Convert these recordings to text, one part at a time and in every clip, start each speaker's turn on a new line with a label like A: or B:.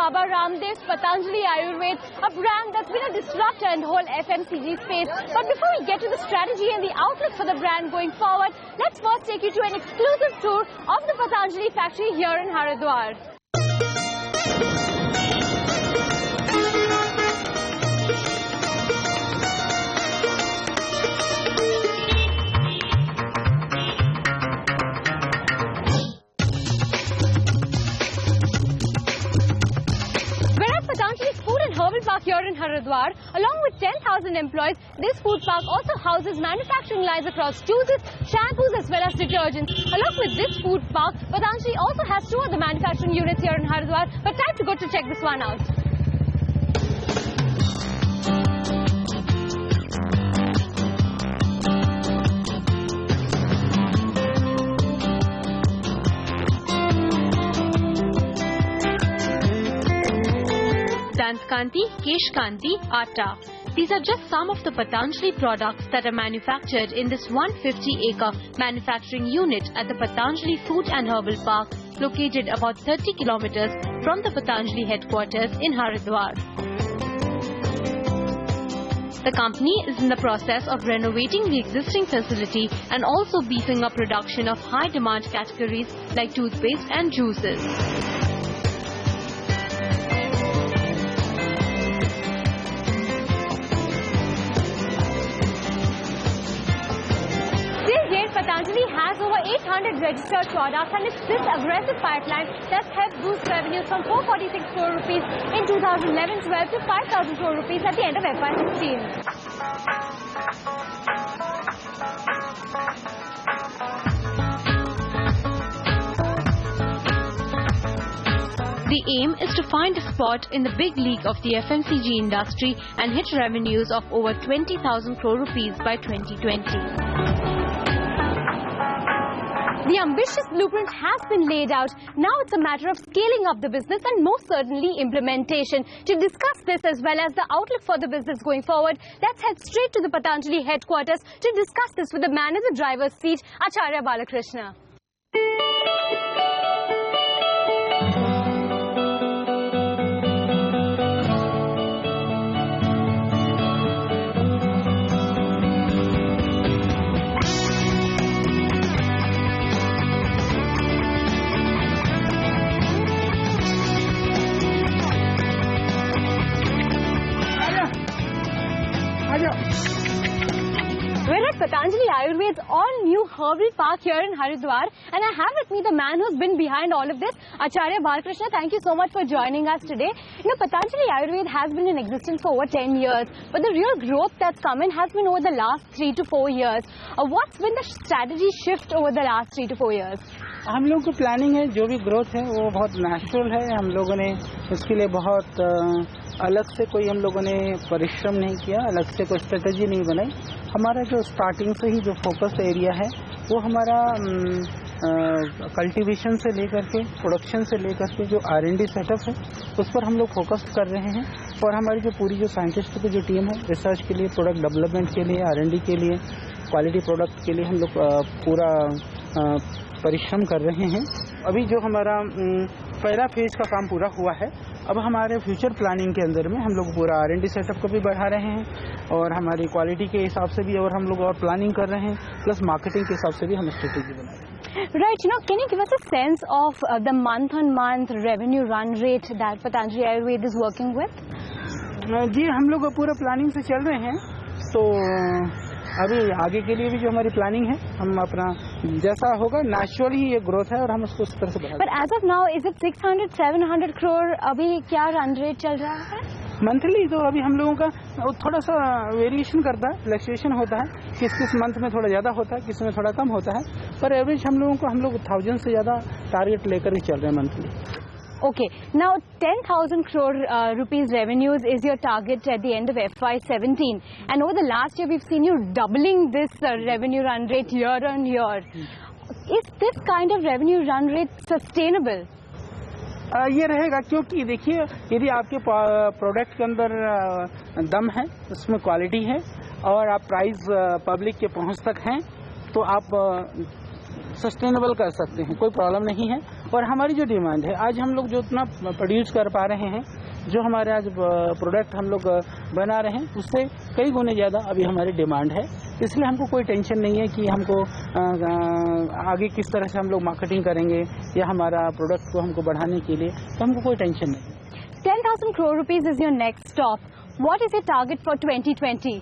A: Baba Ramdev's Patanjali Ayurved, a brand that's been a disruptor in the whole FMCG space. But before we get to the strategy and the outlook for the brand going forward, let's first take you to an exclusive tour of the Patanjali factory here in Haridwar. Park here in Haridwar, along with 10,000 employees, this food park also houses manufacturing lines across juices, shampoos as well as detergents. Along with this food park, Patanjali also has 2 other manufacturing units here in Haridwar, but time to go to check this one out.
B: Kanti, Kesh Kanti, Atta. These are just some of the Patanjali products that are manufactured in this 150-acre manufacturing unit at the Patanjali Food and Herbal Park, located about 30 kilometers from the Patanjali headquarters in Haridwar. The company is in the process of renovating the existing facility and also beefing up production of high-demand categories like toothpaste and juices.
A: Patanjali has over 800 registered products, and it's this aggressive pipeline that's helped boost revenues from 446 crore rupees in 2011-12 to 5,000 crore rupees at the end of FY16.
B: The aim is to find a spot in the big league of the FMCG industry and hit revenues of over 20,000 crore rupees by 2020.
A: The ambitious blueprint has been laid out. Now it's a matter of scaling up the business and most certainly implementation. To discuss this as well as the outlook for the business going forward, let's head straight to the Patanjali headquarters to discuss this with the man in the driver's seat, Acharya Balakrishna. We're at Patanjali Ayurved's all-new herbal park here in Haridwar, and I have with me the man who's been behind all of this, Acharya Balakrishna. Thank you so much for joining us today. You know, Patanjali Ayurved has been in existence for over 10 years, but the real growth that's come in has been over the last 3 to 4 years. What's been the strategy shift over the last 3 to 4 years?
C: हम लोग को planning है, जो भी growth है वो बहुत natural है. हम लोगों ने उसके लिए बहुत अलग से कोई हम लोगों ने परिश्रम नहीं किया, अलग से कोई स्ट्रेटजी नहीं बनाई. हमारा जो स्टार्टिंग से ही जो फोकस एरिया है वो हमारा कल्टीवेशन से लेकर के प्रोडक्शन से लेकर के जो R&D सेटअप है उस पर हम लोग फोकस कर रहे हैं. और हमारी जो पूरी जो साइंटिस्ट की जो टीम है, रिसर्च के लिए, प्रोडक्ट डेवलपमेंट के लिए, R&D के लिए, क्वालिटी प्रोडक्ट के लिए हम लोग पूरा परिश्रम कर रहे हैं. अभी जो हमारा पहला फेज का काम पूरा हुआ है, अब हमारे फ्यूचर प्लानिंग के अंदर में हम लोग पूरा R&D सेटअप को भी बढ़ा रहे हैं और हमारी क्वालिटी के हिसाब से भी और हम लोग और प्लानिंग कर रहे हैं, प्लस मार्केटिंग के हिसाब से भी हम स्ट्रेटेजी बना रहे हैं.
A: Right, can you give us a sense of the month-on-month revenue run rate that Patanjali Ayurved is working with?
C: जी, हम लोग पूरा प्लानिंग से चल रहे हैं, तो अभी आगे के लिए भी जो हमारी प्लानिंग है, हम अपना जैसा होगा नेचुरल ही ये ग्रोथ है और हम उसको उस तरह से बढ़ा.
A: But as of now, is it 600-700 crore? अभी क्या रन रेट चल रहा है?
C: मंथली तो अभी हम लोगों का थोड़ा सा वेरिएशन करता है, फ्लक्चुएशन होता है, किस मंथ में थोड़ा ज़्यादा होता है, किस में थोड़ा कम होता है, पर एवरेज हम लोग 1000 से ज़्यादा टारगेट लेकर ही चल रहे हैं monthly.
A: Okay, now 10,000 crore rupees revenues is your target at the end of FY17, and over the last year we've seen you doubling this revenue run rate year on year. Is this kind of revenue run rate sustainable?
C: ये रहेगा, क्योंकि देखिए यदि आपके product के अंदर दम है, उसमें क्वालिटी है और आप प्राइस पब्लिक के पहुंच तक हैं, तो आप सस्टेनेबल कर सकते हैं, कोई प्रॉब्लम नहीं है. और हमारी जो डिमांड है, आज हम लोग जो इतना प्रोड्यूस कर पा रहे हैं, जो हमारे आज प्रोडक्ट हम लोग बना रहे हैं, उससे कई गुने ज़्यादा अभी हमारी डिमांड है। इसलिए हमको कोई टेंशन नहीं है कि हमको आगे किस तरह से हम लोग मार्केटिंग करेंगे या हमारा प्रोडक्ट को हमको बढ़ाने के लिए, तो हमको कोई टेंशन नहीं है।
A: 10,000 crore rupees is your next stop. What is your target for 2020?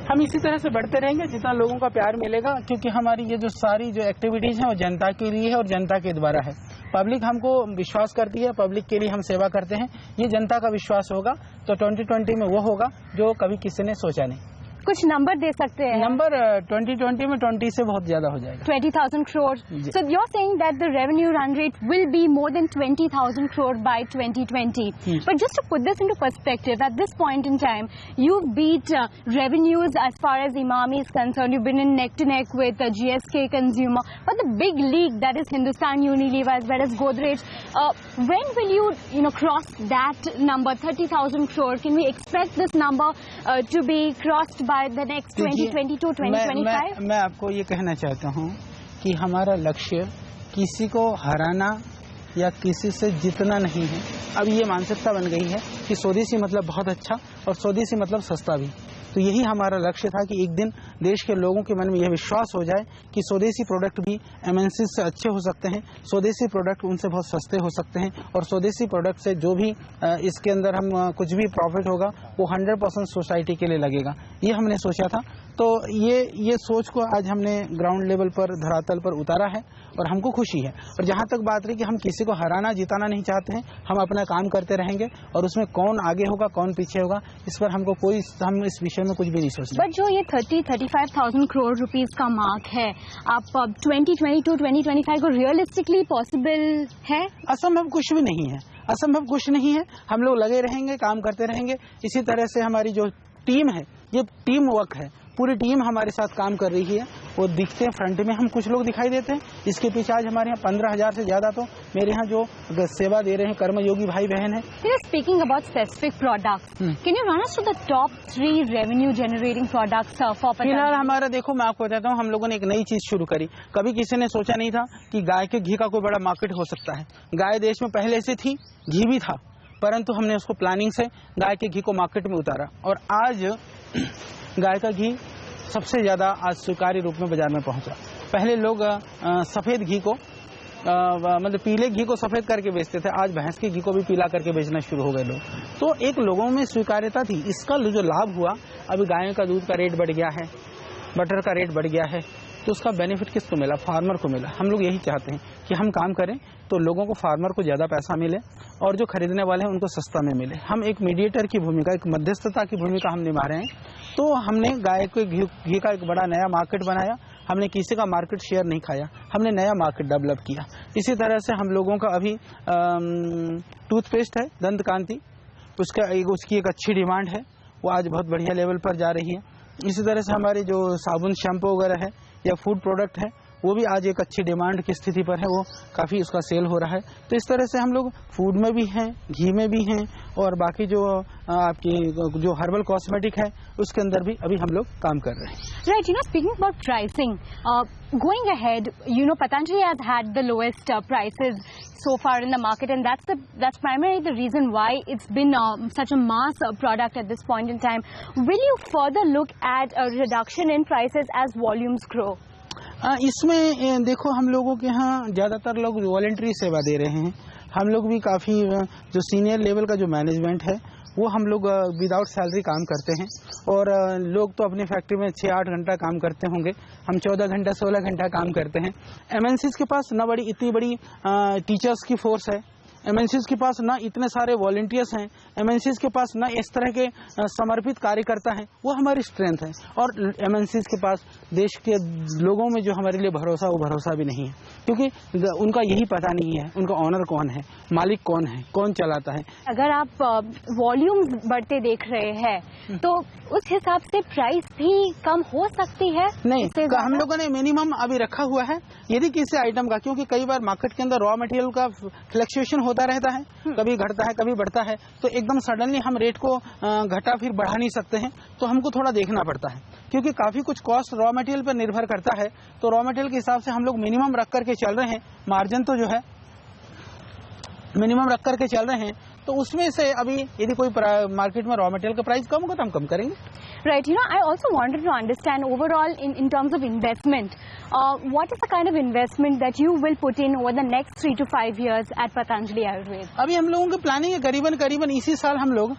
C: हम इसी तरह से बढ़ते रहेंगे जितना लोगों का प्यार मिलेगा, क्योंकि हमारी ये जो सारी जो एक्टिविटीज़ हैं वो जनता के लिए है और जनता के द्वारा है। पब्लिक हमको विश्वास करती है, पब्लिक के लिए हम सेवा करते हैं। ये जनता का विश्वास होगा तो 2020 में वो होगा जो कभी किसी ने सोचा नहीं।
A: कुछ नंबर दे सकते हैं?
C: नंबर 2020 में 20 से बहुत ज्यादा हो जाएगा।
A: 20,000 crore. So you're saying that the revenue run rate will be more than 20,000 crore by 2020. But just to put this into perspective, at this point in time, you've beat revenues as far as Emami is concerned. You've been in neck to neck with GSK Consumer, but the big league that is Hindustan Unilever as well as Godrej. When will you cross that number, 30,000 crore? Can we expect this number to be crossed by the next 2022, 2025?
C: मैं आपको ये कहना चाहता हूँ कि हमारा लक्ष्य किसी को हराना या किसी से जीतना नहीं है। अब ये मानसिकता बन गई है कि स्वदेशी मतलब बहुत अच्छा और स्वदेशी मतलब सस्ता भी। तो यही हमारा लक्ष्य था कि एक दिन देश के लोगों के मन में यह विश्वास हो जाए कि स्वदेशी प्रोडक्ट भी एमएनसी से अच्छे हो सकते हैं, स्वदेशी प्रोडक्ट उनसे बहुत सस्ते हो सकते हैं और स्वदेशी प्रोडक्ट से जो भी इसके अंदर हम कुछ भी प्रॉफिट होगा वो 100% सोसाइटी के लिए लगेगा। ये हमने सोचा था। तो ये सोच को आज हमने ग्राउंड लेवल पर, धरातल पर उतारा है और हमको खुशी है। और जहाँ तक बात रही कि हम किसी को हराना जिताना नहीं चाहते हैं, हम अपना काम करते रहेंगे और उसमें कौन आगे होगा कौन पीछे होगा इस पर हमको हम इस विषय में कुछ भी नहीं सोचते।
A: बट जो ये 35,000 करोड़ रुपीस का मार्क है, आप 2022-2025 को रियलिस्टिकली पॉसिबल है?
C: असंभव कुछ भी नहीं है, असंभव कुछ नहीं है। हम लोग लगे रहेंगे, काम करते रहेंगे। इसी तरह से हमारी जो टीम है, ये टीम वर्क है, पूरी टीम हमारे साथ काम कर रही है। वो दिखते हैं फ्रंट में, हम कुछ लोग दिखाई देते हैं, इसके पीछे आज हमारे यहाँ 15,000 से ज्यादा तो मेरे यहाँ जो सेवा दे रहे हैं कर्मयोगी भाई बहन है।
A: Speaking about specific products, can you run us through the top 3 revenue generating products for Patanjali?
C: फिलहाल हमारा देखो, मैं आपको बताता हूँ, हम लोगों ने एक नई चीज शुरू करी। कभी किसी ने सोचा नहीं था कि गाय के घी का कोई बड़ा मार्केट हो सकता है। गाय देश में पहले से थी, घी भी था, परंतु हमने उसको प्लानिंग से गाय के घी को मार्केट में उतारा और आज गाय का घी सबसे ज्यादा आज स्वीकार्य रूप में बाजार में पहुंचा। पहले लोग सफेद घी को मतलब पीले घी को सफेद करके बेचते थे, आज भैंस के घी को भी पीला करके बेचना शुरू हो गए लोग। तो एक लोगों में स्वीकार्यता थी। इसका जो लाभ हुआ, अभी गायों का दूध का रेट बढ़ गया है, बटर का रेट बढ़ गया है, तो उसका बेनिफिट किसको मिला? फार्मर को मिला। हम लोग यही चाहते हैं कि हम काम करें तो लोगों को, फार्मर को ज़्यादा पैसा मिले और जो खरीदने वाले हैं उनको सस्ता में मिले। हम एक मीडिएटर की भूमिका, एक मध्यस्थता की भूमिका हम निभा रहे हैं। तो हमने गाय के घी का एक बड़ा नया मार्केट बनाया। हमने किसी का मार्केट शेयर नहीं खाया, हमने नया मार्केट डेवलप किया। इसी तरह से हम लोगों का अभी टूथपेस्ट है दंत कांति, उसकी एक अच्छी डिमांड है, वो आज बहुत बढ़िया लेवल पर जा रही है। इसी तरह से हमारे जो साबुन शैम्पू वगैरह है या फूड प्रोडक्ट है, वो भी आज एक अच्छी डिमांड की स्थिति पर है, वो काफ़ी उसका सेल हो रहा है। तो इस तरह से हम लोग फूड में भी हैं, घी में भी हैं और बाकी जो आपकी जो हर्बल कॉस्मेटिक है उसके अंदर भी अभी हम लोग काम कर रहे हैं।
A: Right, speaking about pricing, going ahead, Patanjali has had the lowest prices so far in the market, and that's primarily the reason why it's been such a mass product at this point in time. Will you further look at a reduction in prices as volumes grow?
C: इसमें देखो, हम लोगों के यहाँ ज़्यादातर लोग voluntary सेवा दे रहे हैं। हम लोग भी काफ़ी जो सीनियर लेवल का जो मैनेजमेंट है वो हम लोग विदाउट सैलरी काम करते हैं और लोग तो अपनी फैक्ट्री में 6-8 घंटा काम करते होंगे, हम 14 घंटा 16 घंटा काम करते हैं। एमएनसीज के पास ना इतनी बड़ी टीचर्स की फोर्स है, एमएनसीज के पास ना इतने सारे वॉलंटियर्स हैं, एमएनसीज के पास ना इस तरह के समर्पित कार्यकर्ता हैं। वो हमारी स्ट्रेंथ है। और एमएनसीज के पास देश के लोगों में जो हमारे लिए भरोसा, वो भरोसा भी नहीं है, क्योंकि उनका यही पता नहीं है उनका ऑनर कौन है, मालिक कौन है, कौन चलाता है।
A: अगर आप वॉल्यूम्स बढ़ते देख रहे हैं तो उस हिसाब से प्राइस भी कम हो सकती है?
C: नहीं, हम लोगों ने मिनिमम अभी रखा हुआ है। यदि किसी आइटम का, क्योंकि कई बार मार्केट के अंदर रॉ मटेरियल का फ्लक्चुएशन होता रहता है, कभी घटता है कभी बढ़ता है, तो एकदम सडनली हम रेट को घटा फिर बढ़ा नहीं सकते हैं। तो हमको थोड़ा देखना पड़ता है, क्योंकि काफी कुछ कॉस्ट रॉ मटेरियल पर निर्भर करता है। तो रॉ मटेरियल के हिसाब से हम लोग मिनिमम रख करके चल रहे हैं। मार्जिन तो जो है मिनिमम रख करके चल रहे हैं, तो उसमें से अभी यदि कोई मार्केट में रॉ मटेरियल का प्राइस कम होगा तो हम कम करेंगे.
A: Right. I also wanted to understand overall in terms of investment, what is the kind of investment that you will put in over the next 3 to 5 years at Patanjali Ayurved?
C: अभी हम लोगों की planning है करीबन इसी साल हम लोग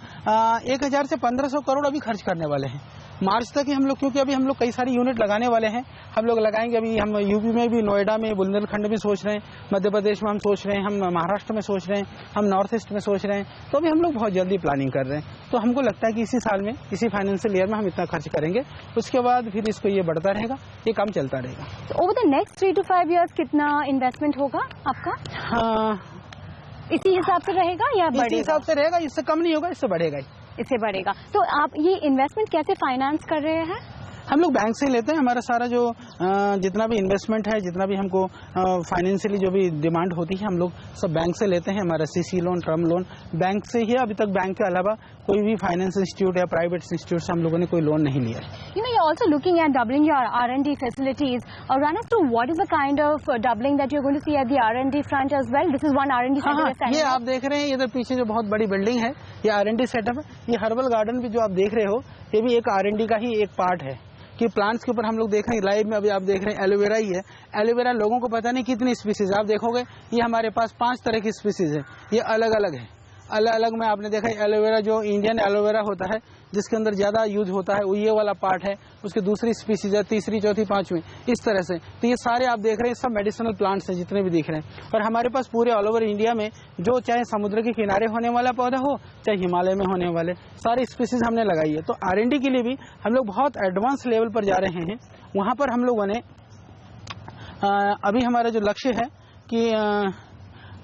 C: 1000 से 1500 करोड़ अभी खर्च करने वाले हैं मार्च तक ही हम लोग, क्योंकि अभी हम लोग कई सारी यूनिट लगाने वाले हैं. हम लोग लगाएंगे अभी, हम यूपी में भी, नोएडा में, बुंदेलखंड में सोच रहे हैं, मध्य प्रदेश में हम सोच रहे हैं, हम महाराष्ट्र में सोच रहे हैं, हम नॉर्थ ईस्ट में सोच रहे हैं. तो अभी हम लोग बहुत जल्दी प्लानिंग कर रहे हैं. तो हमको लगता है कि इसी साल में, इसी फाइनेंशियल ईयर में हम इतना खर्च करेंगे, उसके बाद फिर इसको ये बढ़ता रहेगा, ये काम चलता रहेगा.
A: Over the next 3 to 5 years कितना इन्वेस्टमेंट होगा आपका?
C: हाँ,
A: इसी हिसाब से रहेगा या बढ़ेगा?
C: इसी हिसाब से रहेगा, इससे कम नहीं होगा, इससे बढ़ेगा ही.
A: इससे बढ़ेगा. तो आप ये इन्वेस्टमेंट कैसे फाइनेंस कर रहे हैं?
C: हम लोग बैंक से ही लेते हैं. हमारा सारा जो जितना भी इन्वेस्टमेंट है, जितना भी हमको फाइनेंशियली जो भी डिमांड होती है, हम लोग सब बैंक से लेते हैं. हमारा CC loan, term loan bank से ही है. अभी तक बैंक के अलावा कोई भी फाइनेंस इंस्टीट्यूट या प्राइवेट इंस्टीट्यूट से हम लोगों ने कोई लोन नहीं लिया है.
A: You're also looking at doubling your R&D facilities. Run us through what is the kind of doubling that you're going to see at the R&D front as well. This is one R&D center.
C: ये आप देख रहे हैं, इधर पीछे जो बहुत बड़ी बिल्डिंग है, ये R&D सेटअप है. ये हर्बल गार्डन भी जो आप देख रहे हो, ये भी एक R&D का ही एक पार्ट है कि प्लांट्स के ऊपर हम लोग देख रहे हैं. लाइव में अभी आप देख रहे हैं एलोवेरा ही है. एलोवेरा लोगों को पता नहीं कितनी स्पीसीज है. आप देखोगे ये हमारे पास 5 तरह की स्पीसीज है. ये अलग अलग है. अलग अलग में आपने देखा एलोवेरा, जो इंडियन एलोवेरा होता है जिसके अंदर ज्यादा यूज होता है, वो ये वाला पार्ट है. उसकी दूसरी स्पीसीज है, तीसरी, चौथी, पांचवी, इस तरह से. तो ये सारे आप देख रहे हैं, सब मेडिसिनल प्लांट्स हैं जितने भी दिख रहे हैं. और हमारे पास पूरे ऑल ओवर इंडिया में, जो चाहे समुद्र के किनारे होने वाला पौधा हो, चाहे हिमालय में होने वाले, सारी स्पीसीज हमने लगाई है. तो R&D के लिए भी हम लोग बहुत एडवांस लेवल पर जा रहे हैं. वहां पर हम लोगों ने अभी हमारा जो लक्ष्य है कि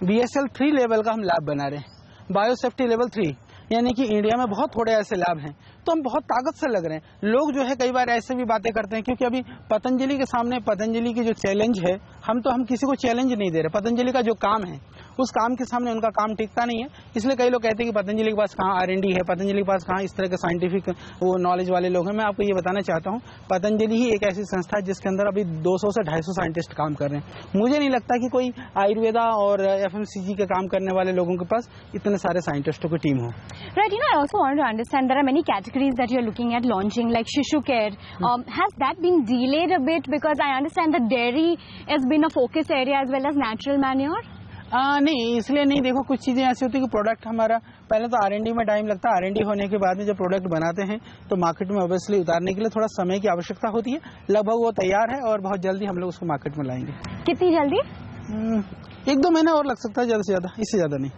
C: BSL 3 लेवल का हम लैब बना रहे हैं. बायोसेफ्टी लेवल 3, यानी कि इंडिया में बहुत थोड़े ऐसे लैब हैं. तो हम बहुत ताकत से लग रहे हैं. लोग जो है कई बार ऐसे भी बातें करते हैं, क्योंकि अभी पतंजलि के सामने, पतंजलि की जो चैलेंज है, हम किसी को चैलेंज नहीं दे रहे. पतंजलि का जो काम है, उस काम के सामने उनका काम टिकता नहीं है. इसलिए कई लोग कहते हैं कि पतंजलि के पास कहाँ R&D है, पतंजलि के पास कहाँ इस तरह के साइंटिफिक वो नॉलेज वाले लोग हैं. मैं आपको ये बताना चाहता हूँ, पतंजलि ही एक ऐसी संस्था है जिसके अंदर अभी 200 से 250 साइंटिस्ट काम कर रहे हैं. मुझे नहीं लगता कि कोई आयुर्वेदा और FMCG के काम करने वाले लोगों के पास इतने सारे साइंटिस्टों की टीम हो.
A: Right, I also want to understand there are many categories that you're looking at launching, like Shishu Care. Has that been delayed a bit because I understand that dairy has been a focus area as well as natural manure?
C: नहीं, इसलिए नहीं. देखो, कुछ चीजें ऐसी होती है कि प्रोडक्ट हमारा पहले तो R&D में टाइम लगता है. R&D होने के बाद में जब प्रोडक्ट बनाते हैं तो मार्केट में ऑब्वियसली उतारने के लिए थोड़ा समय की आवश्यकता होती है. लगभग वो तैयार है और बहुत जल्दी हम लोग उसको मार्केट में लाएंगे.
A: कितनी जल्दी?
C: 1-2 महीना और लग सकता है, ज्यादा से ज्यादा, इससे ज्यादा नहीं.